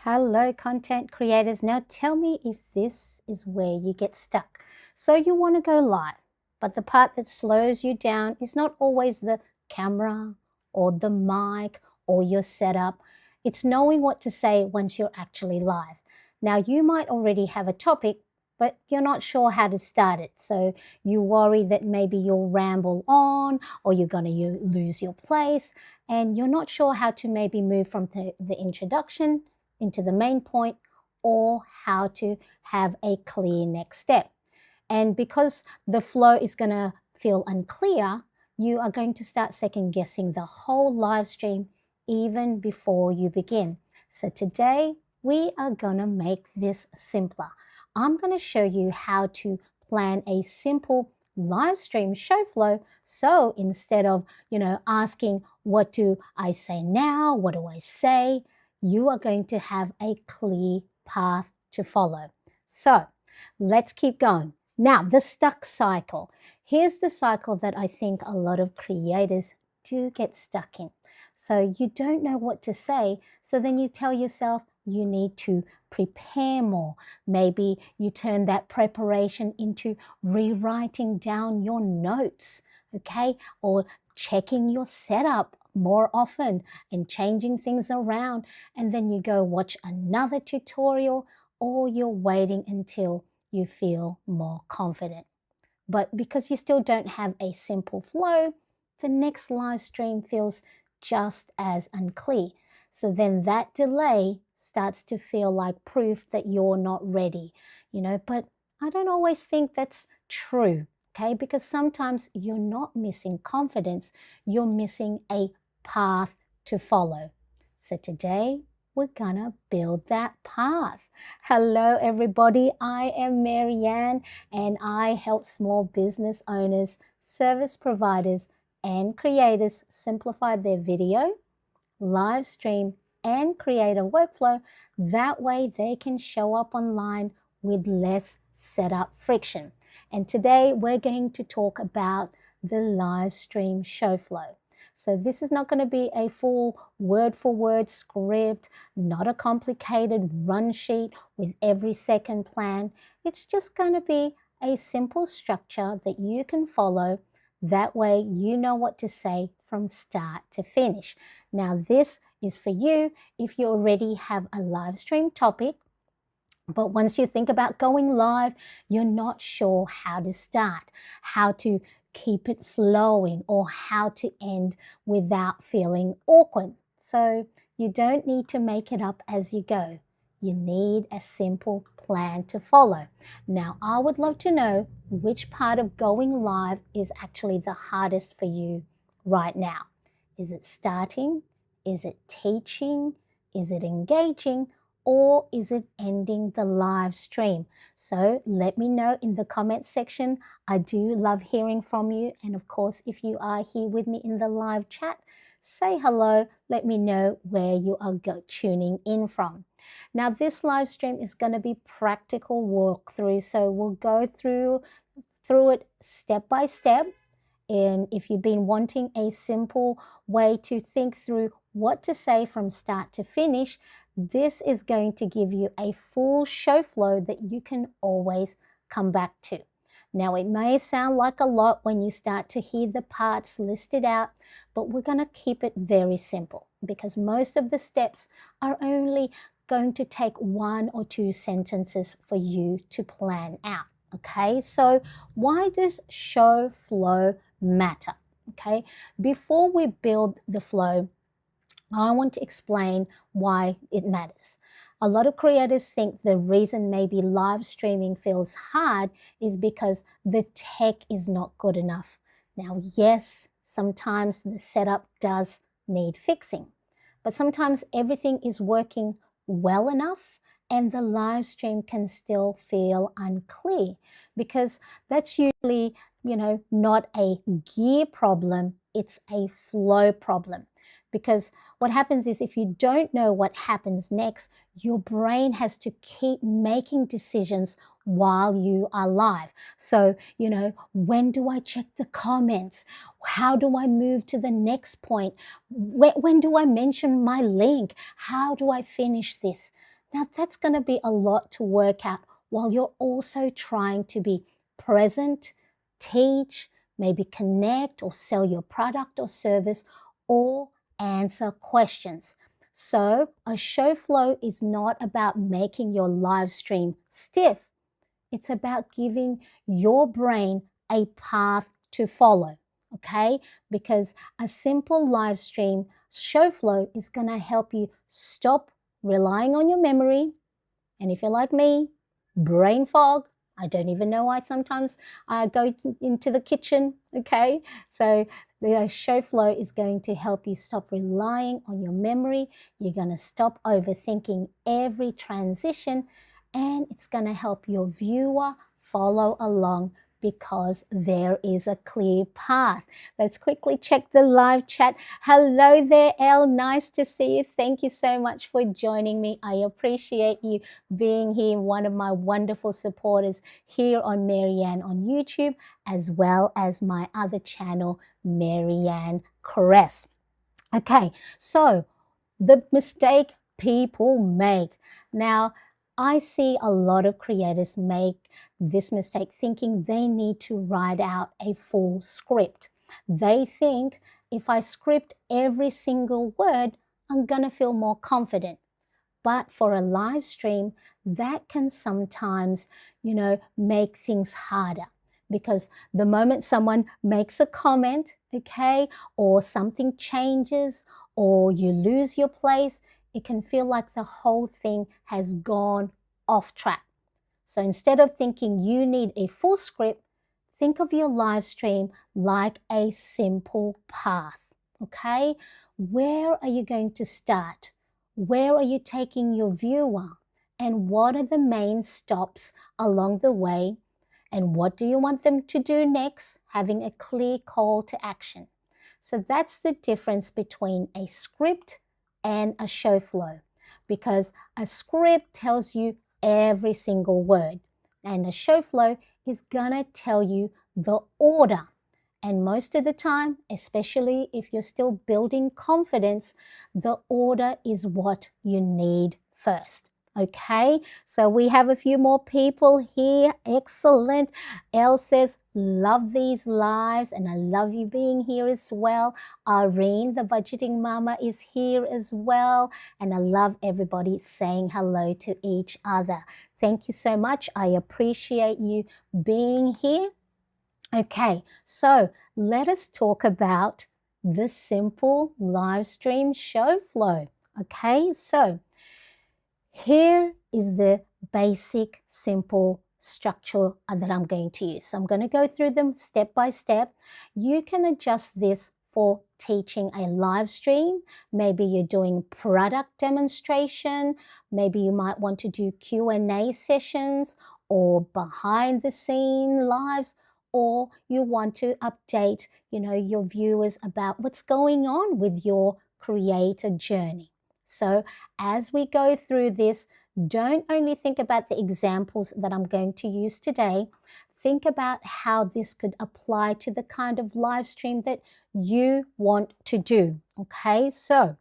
Hello, content creators. Now tell me if this is where you get stuck. So you want to go live, but the part that slows you down is not always the camera or the mic or your setup. It's knowing what to say once you're actually live. Now you might already have a topic, but you're not sure how to start it. So you worry that maybe you'll ramble on or you're going to lose your place, and you're not sure how to maybe move from the introduction into the main point, or how to have a clear next step. And because the flow is going to feel unclear, you are going to start second guessing the whole live stream even before you begin. So today we are going to make this simpler. I'm going to show you how to plan a simple live stream show flow. So instead of, asking, what do I say now? What do I say? You are going to have a clear path to follow. So let's keep going. Now, the stuck cycle. Here's the cycle that I think a lot of creators do get stuck in. So you don't know what to say, so then you tell yourself you need to prepare more. Maybe you turn that preparation into rewriting down your notes, okay? Or checking your setup more often and changing things around, and then you go watch another tutorial, or you're waiting until you feel more confident. But because you still don't have a simple flow, the next live stream feels just as unclear. So then that delay starts to feel like proof that you're not ready, but I don't always think that's true, okay? Because sometimes you're not missing confidence, you're missing a path to follow. So today we're gonna build that path. Hello, everybody. I am Marianne, and I help small business owners, service providers, and creators simplify their video, live stream, and create a workflow. That way they can show up online with less setup friction. And today we're going to talk about the live stream show flow. So this is not going to be a full word for word script, not a complicated run sheet with every second plan. It's just going to be a simple structure that you can follow. That way you know what to say from start to finish. Now this is for you if you already have a live stream topic, but once you think about going live, you're not sure how to start, how to keep it flowing, or how to end without feeling awkward. So you don't need to make it up as you go. You need a simple plan to follow. Now, I would love to know which part of going live is actually the hardest for you right now. Is it starting? Is it teaching? Is it engaging? Or is it ending the live stream? So let me know in the comment section. I do love hearing from you. And of course, if you are here with me in the live chat, say hello. Let me know where you are tuning in from. Now, this live stream is going to be practical walkthrough. So we'll go through it step by step. And if you've been wanting a simple way to think through what to say from start to finish, this is going to give you a full show flow that you can always come back to. Now, it may sound like a lot when you start to hear the parts listed out, but we're going to keep it very simple because most of the steps are only going to take 1 or 2 sentences for you to plan out. Okay, so why does show flow matter? Okay, before we build the flow, I want to explain why it matters. A lot of creators think the reason maybe live streaming feels hard is because the tech is not good enough. Now, yes, sometimes the setup does need fixing, but sometimes everything is working well enough and the live stream can still feel unclear because that's usually, not a gear problem, it's a flow problem. Because what happens is if you don't know what happens next, your brain has to keep making decisions while you are live. So, when do I check the comments? How do I move to the next point? When do I mention my link? How do I finish this? Now, that's going to be a lot to work out while you're also trying to be present, teach, maybe connect or sell your product or service, or answer questions. So a show flow is not about making your live stream stiff. It's about giving your brain a path to follow, okay? Because a simple live stream show flow is going to help you stop relying on your memory. And if you're like me, brain fog, I don't even know why sometimes I go into the kitchen, okay? So the show flow is going to help you stop relying on your memory. You're going to stop overthinking every transition, and it's going to help your viewer follow along because there is a clear path. Let's quickly check the live chat. Hello there, Elle. Nice to see you. Thank you so much for joining me. I appreciate you being here, one of my wonderful supporters here on Marianne on YouTube, as well as my other channel, Marianne Caress. Okay, so the mistake people make. Now, I see a lot of creators make this mistake thinking they need to write out a full script. They think if I script every single word, I'm going to feel more confident. But for a live stream, that can sometimes, make things harder. Because the moment someone makes a comment, okay, or something changes, or you lose your place, it can feel like the whole thing has gone off track. So instead of thinking you need a full script, think of your live stream like a simple path, okay? Where are you going to start? Where are you taking your viewer? And what are the main stops along the way? And what do you want them to do next? Having a clear call to action. So that's the difference between a script and a show flow, because a script tells you every single word, and a show flow is gonna tell you the order. And most of the time, especially if you're still building confidence, the order is what you need first. Okay, so we have a few more people here. Excellent. Elle says, love these lives, and I love you being here as well. Irene, the budgeting mama, is here as well. And I love everybody saying hello to each other. Thank you so much. I appreciate you being here. Okay, so let us talk about the simple live stream show flow. Okay, so here is the basic, simple structure that I'm going to use. So I'm going to go through them step by step. You can adjust this for teaching a live stream. Maybe you're doing product demonstration. Maybe you might want to do Q&A sessions or behind the scene lives, or you want to update, your viewers about what's going on with your creator journey. So as we go through this, don't only think about the examples that I'm going to use today. Think about how this could apply to the kind of live stream that you want to do. Okay, so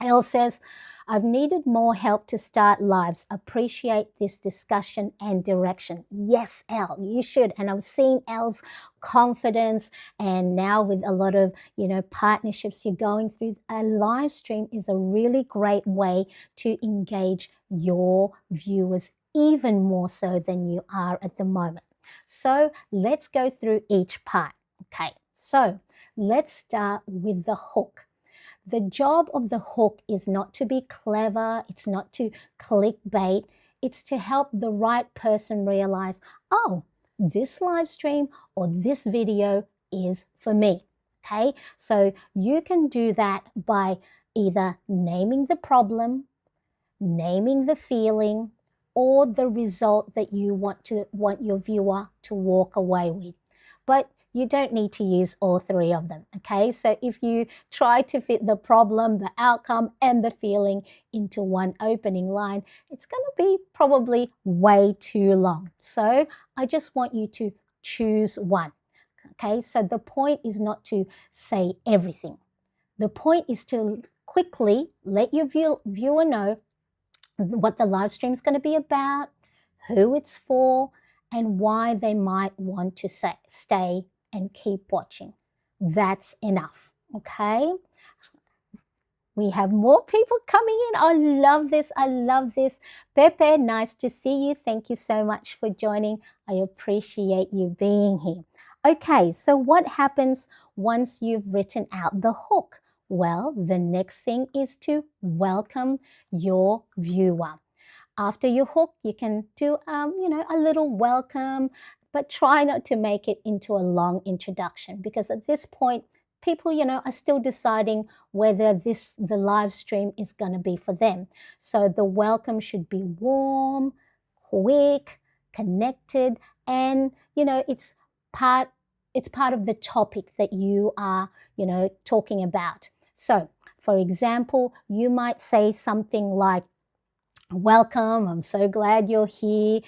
Elle says, I've needed more help to start lives. Appreciate this discussion and direction. Yes, Elle, you should. And I'm seeing Elle's confidence, and now with a lot of, partnerships you're going through, a live stream is a really great way to engage your viewers even more so than you are at the moment. So let's go through each part. Okay, so let's start with the hook. The job of the hook is not to be clever, it's not to clickbait, it's to help the right person realize, oh, this live stream or this video is for me. Okay, so you can do that by either naming the problem, naming the feeling, or the result that you want your viewer to walk away with. But you don't need to use all three of them, okay? So if you try to fit the problem, the outcome, and the feeling into one opening line, it's going to be probably way too long. So I just want you to choose one, okay? So the point is not to say everything. The point is to quickly let your viewer know what the live stream is going to be about, who it's for, and why they might want to stay and keep watching. That's enough, okay? We have more people coming in. I love this. I love this. Pepe, nice to see you. Thank you so much for joining. I appreciate you being here. Okay, so what happens once you've written out the hook? Well, the next thing is to welcome your viewer. After your hook, you can do, a little welcome, but try not to make it into a long introduction, because at this point, people, are still deciding whether the live stream is going to be for them. So the welcome should be warm, quick, connected, and, it's part of the topic that you are, talking about. So, for example, you might say something like, welcome, I'm so glad you're here.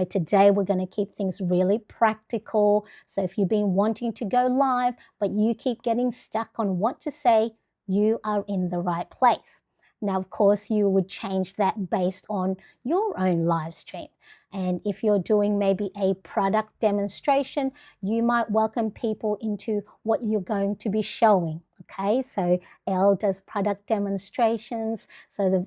Today we're going to keep things really practical. So if you've been wanting to go live, but you keep getting stuck on what to say, you are in the right place. Now, of course, you would change that based on your own live stream. And if you're doing maybe a product demonstration, you might welcome people into what you're going to be showing. Okay, so Elle does product demonstrations. So,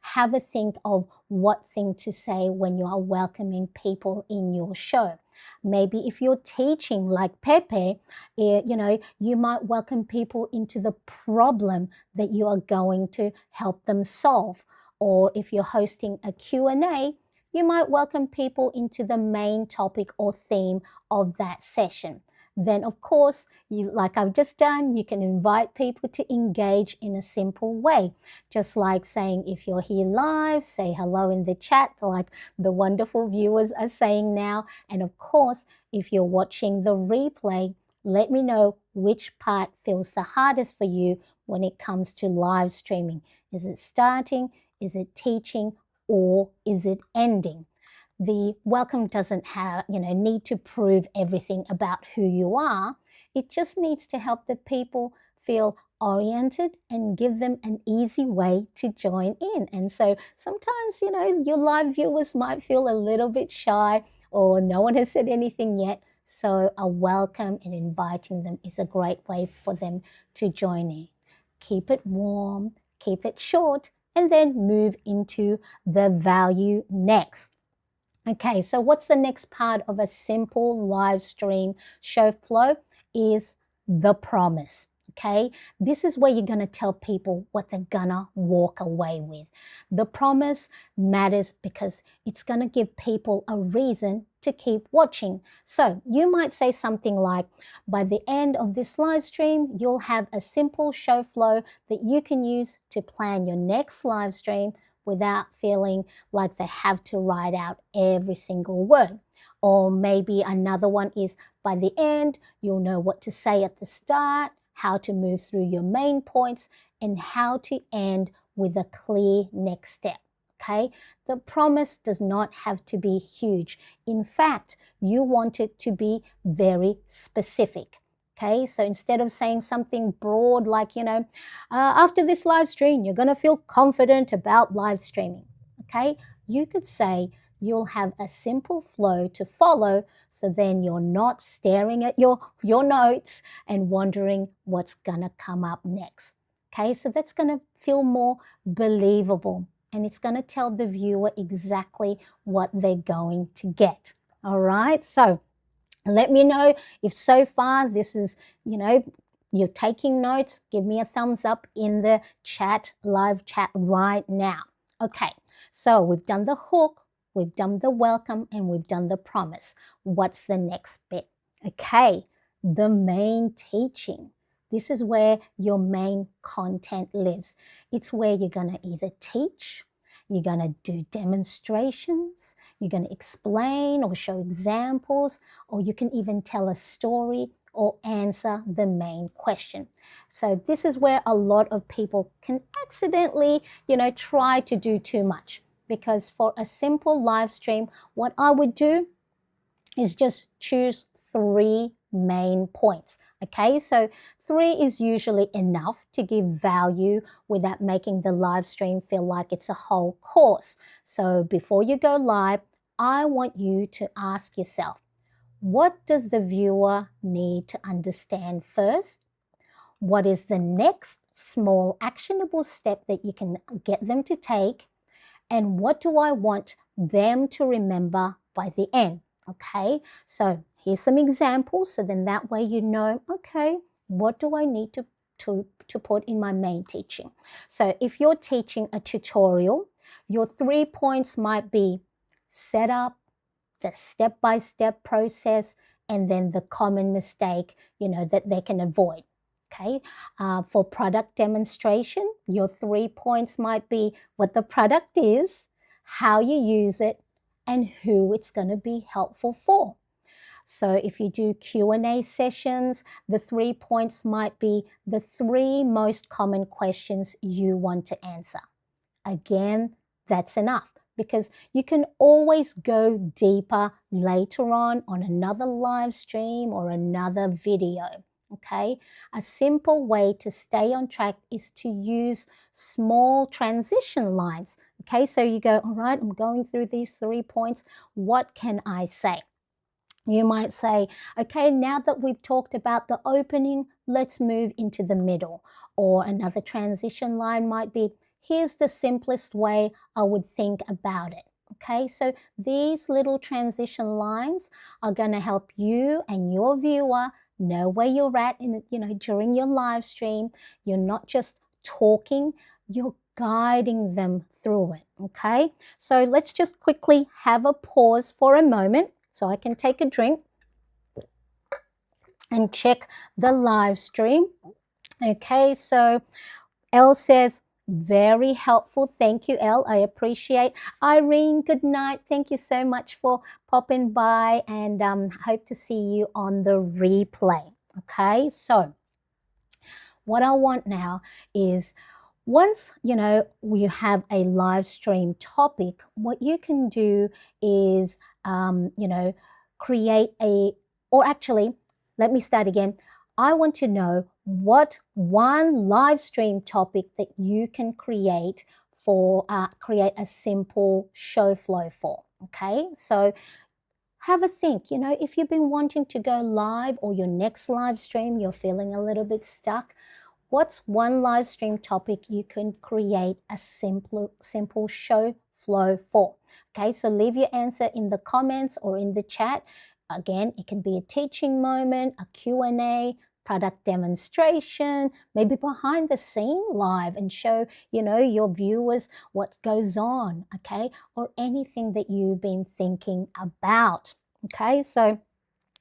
have a think of what thing to say when you are welcoming people in your show. Maybe if you're teaching like Pepe, you might welcome people into the problem that you are going to help them solve. Or if you're hosting a Q&A, you might welcome people into the main topic or theme of that session. Then, of course, like I've just done, you can invite people to engage in a simple way. Just like saying, if you're here live, say hello in the chat, like the wonderful viewers are saying now. And of course, if you're watching the replay, let me know which part feels the hardest for you when it comes to live streaming. Is it starting? Is it teaching? Or is it ending? The welcome doesn't need to prove everything about who you are. It just needs to help the people feel oriented and give them an easy way to join in. And so sometimes, your live viewers might feel a little bit shy, or no one has said anything yet. So a welcome and inviting them is a great way for them to join in. Keep it warm, keep it short, and then move into the value next. Okay, so what's the next part of a simple live stream show flow is the promise. Okay, this is where you're going to tell people what they're gonna walk away with. The promise matters because it's going to give people a reason to keep watching. So you might say something like, by the end of this live stream, you'll have a simple show flow that you can use to plan your next live stream without feeling like they have to write out every single word. Or maybe another one is, by the end, you'll know what to say at the start, how to move through your main points, and how to end with a clear next step. Okay? The promise does not have to be huge. In fact, you want it to be very specific. Okay, so instead of saying something broad like, after this live stream, you're going to feel confident about live streaming. Okay, you could say you'll have a simple flow to follow, so then you're not staring at your notes and wondering what's going to come up next. Okay, so that's going to feel more believable, and it's going to tell the viewer exactly what they're going to get. All right, so let me know if so far this is, you're taking notes. Give me a thumbs up in the chat, live chat right now. Okay, so we've done the hook, we've done the welcome, and we've done the promise. What's the next bit? Okay, the main teaching. This is where your main content lives. It's where you're going to either teach, you're going to do demonstrations, you're going to explain or show examples, or you can even tell a story or answer the main question. So this is where a lot of people can accidentally, try to do too much. Because for a simple live stream, what I would do is just choose 3 main points. Okay, so 3 is usually enough to give value without making the live stream feel like it's a whole course. So before you go live, I want you to ask yourself, what does the viewer need to understand first? What is the next small actionable step that you can get them to take? And what do I want them to remember by the end? Okay, so here's some examples. So then that way okay, what do I need to put in my main teaching? So if you're teaching a tutorial, your 3 points might be set up, the step-by-step process, and then the common mistake, that they can avoid. Okay, for product demonstration, your 3 points might be what the product is, how you use it, and who it's going to be helpful for. So if you do Q&A sessions, the 3 points might be the 3 most common questions you want to answer. Again, that's enough, because you can always go deeper later on another live stream or another video. Okay, a simple way to stay on track is to use small transition lines. Okay, so you go, all right, I'm going through these 3 points. What can I say? You might say, okay, now that we've talked about the opening, let's move into the middle. Or another transition line might be, here's the simplest way I would think about it. Okay, so these little transition lines are going to help you and your viewer know where you're at during your live stream. You're not just talking, you're guiding them through it. Okay, so let's just quickly have a pause for a moment so I can take a drink and check the live stream. Okay, so Elle says, very helpful. Thank you, Elle. I appreciate. Irene, good night. Thank you so much for popping by, and hope to see you on the replay. Okay, so what I want now is, once we have a live stream topic, what you can do is create or actually, let me start again. I want to know what one live stream topic that you can create a simple show flow for. Okay, so have a think. If you've been wanting to go live, or your next live stream you're feeling a little bit stuck, what's one live stream topic you can create a simple show flow for? Okay, so leave your answer in the comments or in the chat. Again, it can be a teaching moment, a Q&A, product demonstration, maybe behind the scene live and show, your viewers what goes on, okay? Or anything that you've been thinking about, okay? So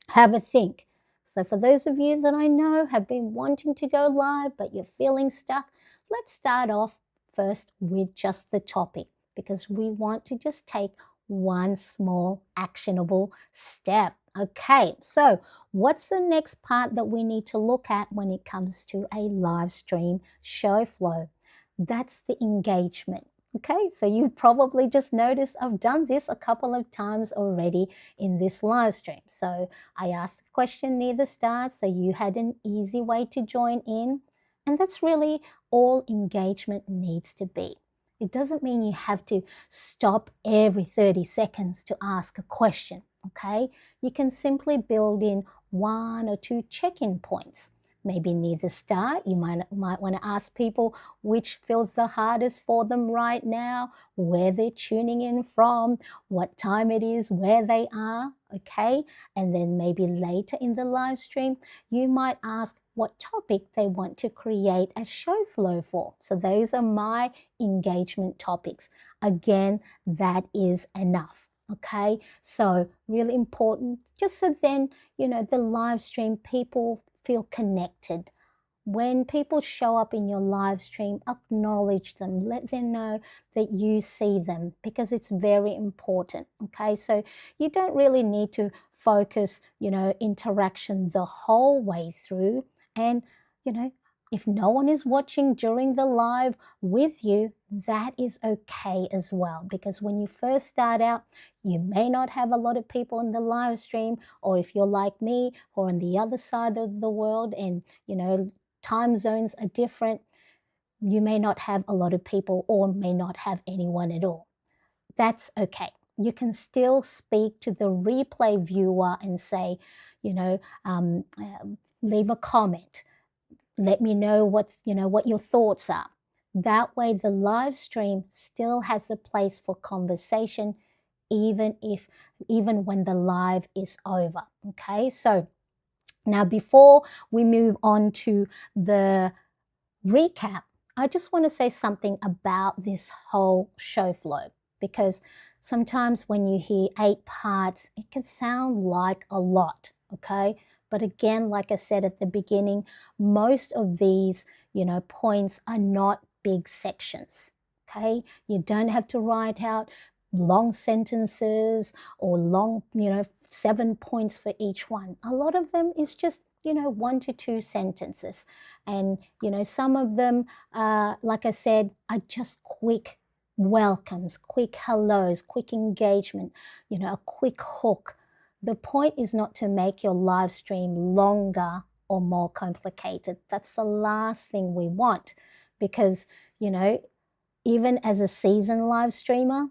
have a think. So for those of you that I know have been wanting to go live, but you're feeling stuck, let's start off first with just the topic, because we want to just take one small actionable step. Okay, so what's the next part that we need to look at when it comes to a live stream show flow? That's the engagement. Okay, so you probably just noticed I've done this a couple of times already in this live stream. So I asked a question near the start, so you had an easy way to join in. And that's really all engagement needs to be. It doesn't mean you have to stop every 30 seconds to ask a question, okay? You can simply build in 1 or 2 check-in points. Maybe near the start, you might want to ask people which feels the hardest for them right now, where they're tuning in from, what time it is, where they are, okay? And then maybe later in the live stream, you might ask what topic they want to create a show flow for. So those are my engagement topics. Again, that is enough. Okay, so really important, just so then, the live stream people feel connected. When people show up in your live stream, acknowledge them, let them know that you see them, because it's very important. Okay, so you don't really need to focus, interaction the whole way through. And, if no one is watching during the live with you, that is okay as well. Because when you first start out, you may not have a lot of people in the live stream, or if you're like me or on the other side of the world and, time zones are different, you may not have a lot of people or may not have anyone at all. That's okay. You can still speak to the replay viewer and say, leave a comment. Let me know what your thoughts are. That way the live stream still has a place for conversation, even when the live is over. Okay, so now before we move on to the recap, I just want to say something about this whole show flow, because sometimes when you hear 8 parts, it can sound like a lot, okay? But again, like I said at the beginning, most of these, points are not big sections, okay? You don't have to write out long sentences or long, 7 points for each one. A lot of them is just, 1 to 2 sentences. And, some of them, like I said, are just quick welcomes, quick hellos, quick engagement, a quick hook. The point is not to make your live stream longer or more complicated. That's the last thing we want, because, even as a seasoned live streamer,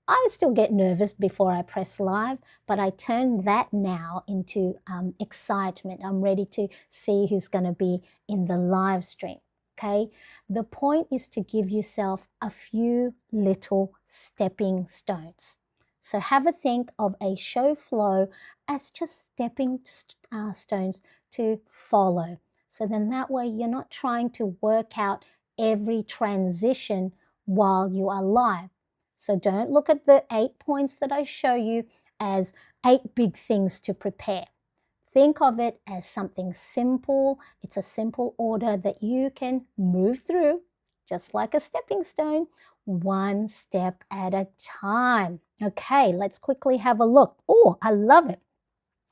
I still get nervous before I press live, but I turn that now into excitement. I'm ready to see who's going to be in the live stream, okay? The point is to give yourself a few little stepping stones. So have a think of a show flow as just stepping stones to follow. So then that way you're not trying to work out every transition while you are live. So don't look at the 8 points that I show you as 8 big things to prepare. Think of it as something simple. It's a simple order that you can move through, just like a stepping stone, one step at a time. Okay, let's quickly have a look. Oh, I love it.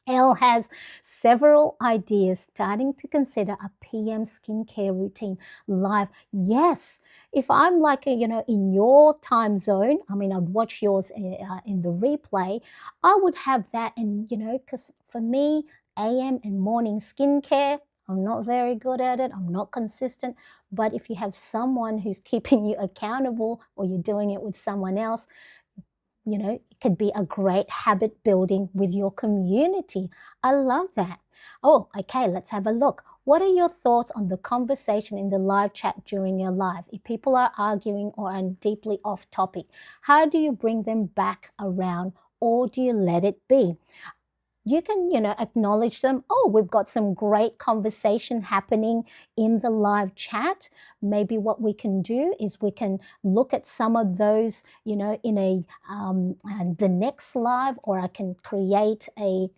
Elle has several ideas starting to consider a PM skincare routine live. Yes, if I'm like, in your time zone, I'd watch yours in the replay, I would have that. And, because for me, AM and morning skincare, I'm not very good at it. I'm not consistent. But if you have someone who's keeping you accountable, or you're doing it with someone else, it could be a great habit building with your community. I love that. Oh, okay, let's have a look. What are your thoughts on the conversation in the live chat during your live? If people are arguing or are deeply off topic, how do you bring them back around, or do you let it be? You can, acknowledge them. Oh, we've got some great conversation happening in the live chat. Maybe what we can do is we can look at some of those, in the next live, or I can create a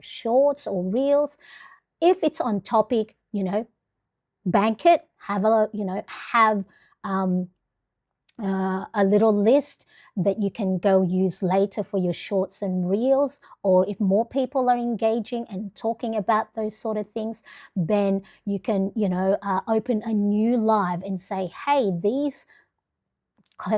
shorts or reels. If it's on topic, bank it, have a little list that you can go use later for your shorts and reels. Or if more people are engaging and talking about those sort of things, then you can, open a new live and say, hey, these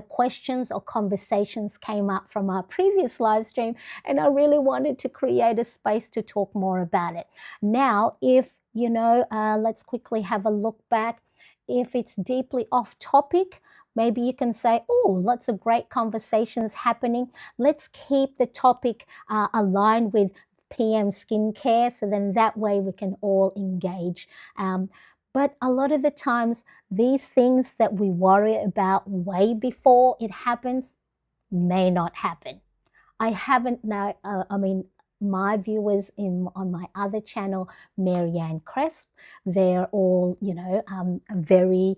questions or conversations came up from our previous live stream, and I really wanted to create a space to talk more about it. Now, if, let's quickly have a look back. If it's deeply off topic, maybe you can say, oh, lots of great conversations happening. Let's keep the topic aligned with PM skincare, so then that way we can all engage. But a lot of the times, these things that we worry about way before it happens may not happen. I haven't now, my viewers on my other channel, Marianne Cresp, they're all, very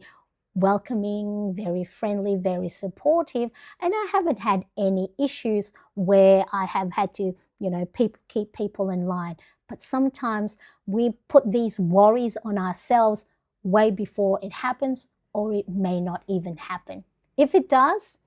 welcoming, very friendly, very supportive, and I haven't had any issues where I have had to, keep people in line. But sometimes we put these worries on ourselves way before it happens, or it may not even happen. If it does,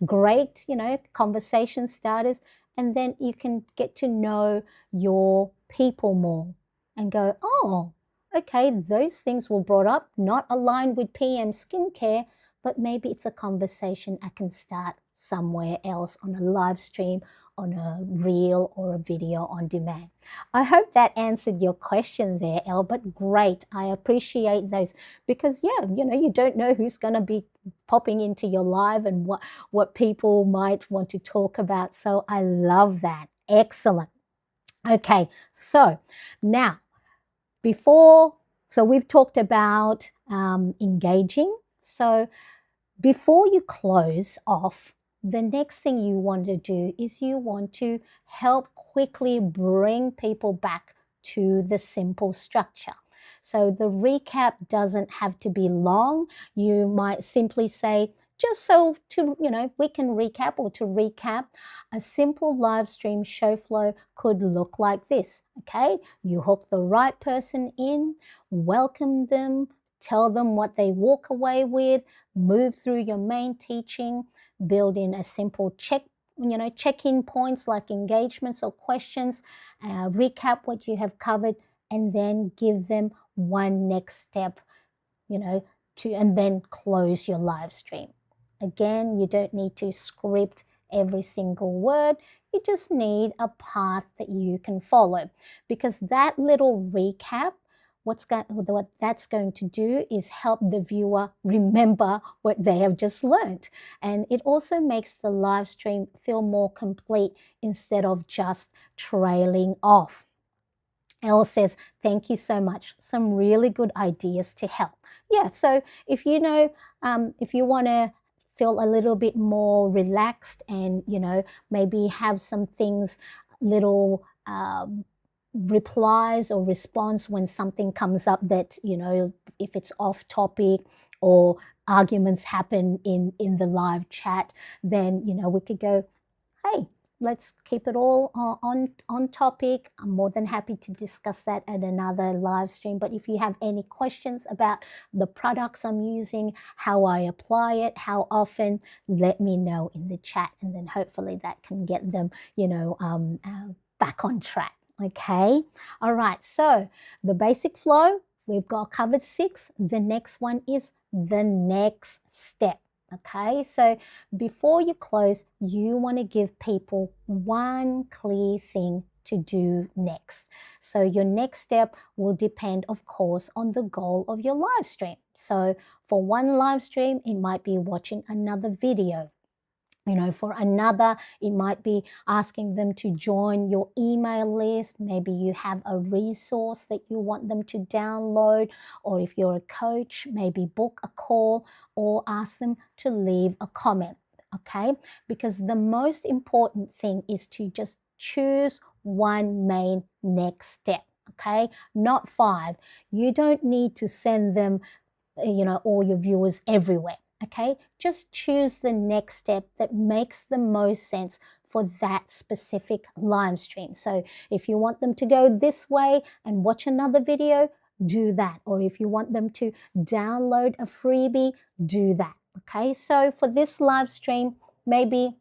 great, conversation starters. and then you can get to know your people more and go, oh, okay, those things were brought up, not aligned with PM skincare, but maybe it's a conversation I can start somewhere else on a live stream, on a reel or a video on demand. I hope that answered your question there, Elle, but great. I appreciate those because, yeah, you don't know who's going to be popping into your live and what people might want to talk about. So I love that. Excellent. Okay, so now so we've talked about engaging. So before you close off, the next thing you want to do is you want to help quickly bring people back to the simple structure. So the recap doesn't have to be long. You might simply say, just so we can recap, or to recap, a simple live stream show flow could look like this. Okay, you hook the right person in, welcome them, tell them what they walk away with, move through your main teaching, build in a simple check-in points like engagements or questions, recap what you have covered, and then give them one next step, and then close your live stream. Again, you don't need to script every single word. You just need a path that you can follow, because that little recap, what that's going to do is help the viewer remember what they have just learned. And it also makes the live stream feel more complete instead of just trailing off. Elle says, thank you so much. Some really good ideas to help. Yeah, so if you want to feel a little bit more relaxed and, maybe have some things, little replies or response when something comes up that, if it's off topic or arguments happen in the live chat, then, we could go, hey, let's keep it all on topic. I'm more than happy to discuss that at another live stream. But if you have any questions about the products I'm using, how I apply it, how often, let me know in the chat, and then hopefully that can get them, back on track. Okay. All right. So the basic flow, we've got covered 6. The next one is the next step. Okay, so before you close, you want to give people one clear thing to do next. So your next step will depend, of course, on the goal of your live stream. So for one live stream, it might be watching another video. For another, it might be asking them to join your email list. Maybe you have a resource that you want them to download, or if you're a coach, maybe book a call or ask them to leave a comment, okay? Because the most important thing is to just choose one main next step, okay? Not 5. You don't need to send them, all your viewers everywhere. Okay, just choose the next step that makes the most sense for that specific live stream. So if you want them to go this way and watch another video, do that. Or if you want them to download a freebie, do that. Okay, so for this live stream, maybe,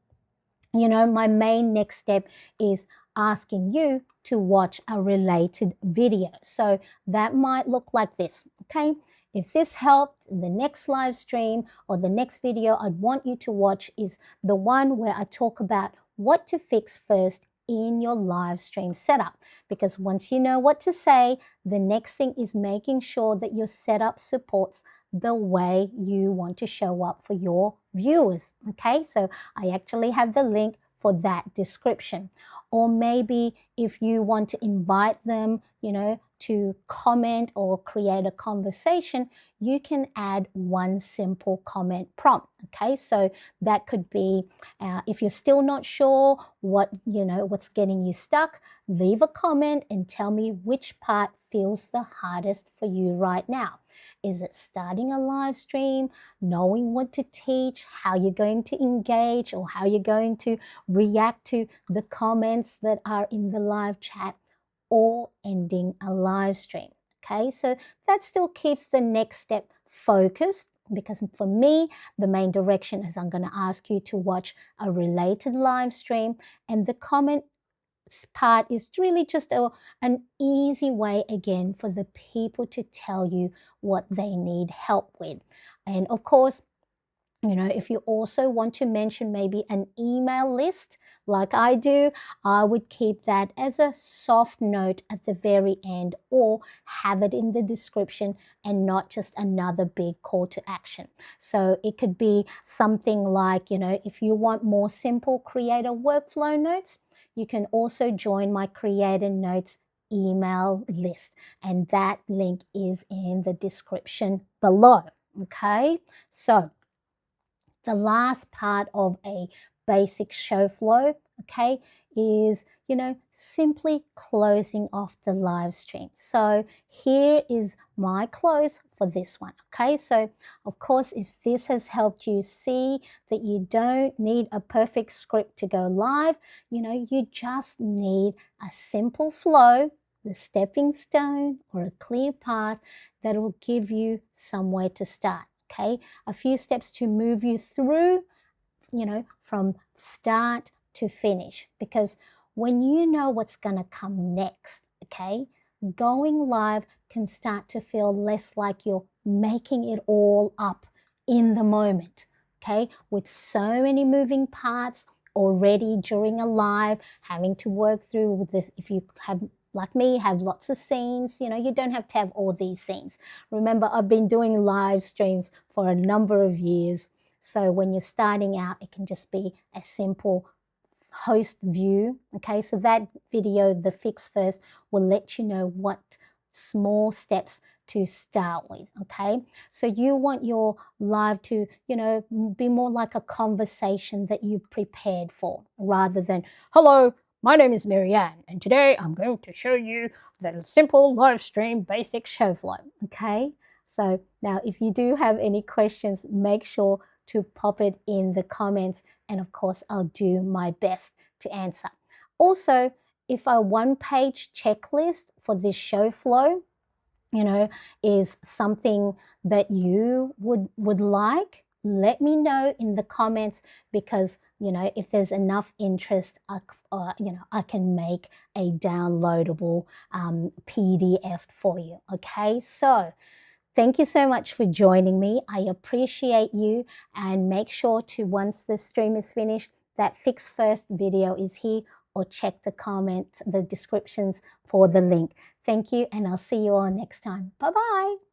my main next step is asking you to watch a related video. So that might look like this. Okay, if this helped, the next live stream or the next video I'd want you to watch is the one where I talk about what to fix first in your live stream setup. Because once you know what to say, the next thing is making sure that your setup supports the way you want to show up for your viewers. Okay, so I actually have the link for that description. Or maybe if you want to invite them, to comment or create a conversation, you can add one simple comment prompt. Okay, so that could be, if you're still not sure what's getting you stuck, leave a comment and tell me which part feels the hardest for you right now. Is it starting a live stream, knowing what to teach, how you're going to engage, or how you're going to react to the comments that are in the live chat, or ending a live stream? Okay, so that still keeps the next step focused, Because for me, the main direction is I'm going to ask you to watch a related live stream, and the comment part is really just an easy way again for the people to tell you what they need help with. And of course, you know, if you also want to mention maybe an email list like I do, I would keep that as a soft note at the very end, or have it in the description and not just another big call to action. So it could be something like, you know, if you want more simple creator workflow notes, you can also join my creator notes email list, and that link is in the description below. Okay, so the last part of a basic show flow, okay, is, you know, simply closing off the live stream. So here is my close for this one, okay? So of course, if this has helped you see that you don't need a perfect script to go live, you know, you just need a simple flow, the stepping stone or a clear path that will give you somewhere to start. Okay, a few steps to move you through, you know, from start to finish. Because when you know what's going to come next, okay, going live can start to feel less like you're making it all up in the moment. Okay, with so many moving parts already during a live, having to work through with this. If you have, like me, have lots of scenes, you know, you don't have to have all these scenes. Remember, I've been doing live streams for a number of years. So when you're starting out, it can just be a simple host view. Okay, so that video, the fix first, will let you know what small steps to start with. Okay, so you want your live to, you know, be more like a conversation that you prepared for, rather than, hello, my name is Marianne, and today I'm going to show you the simple live stream basic show flow. Okay, so now if you do have any questions, make sure to pop it in the comments, and of course I'll do my best to answer. Also, if a one-page checklist for this show flow, you know, is something that you would like, let me know in the comments, because, you know, if there's enough interest, you know, I can make a downloadable PDF for you. Okay, so thank you so much for joining me. I appreciate you, and make sure to, once the stream is finished, that fix first video is here, or check the comments, the descriptions for the link. Thank you, and I'll see you all next time. Bye-bye.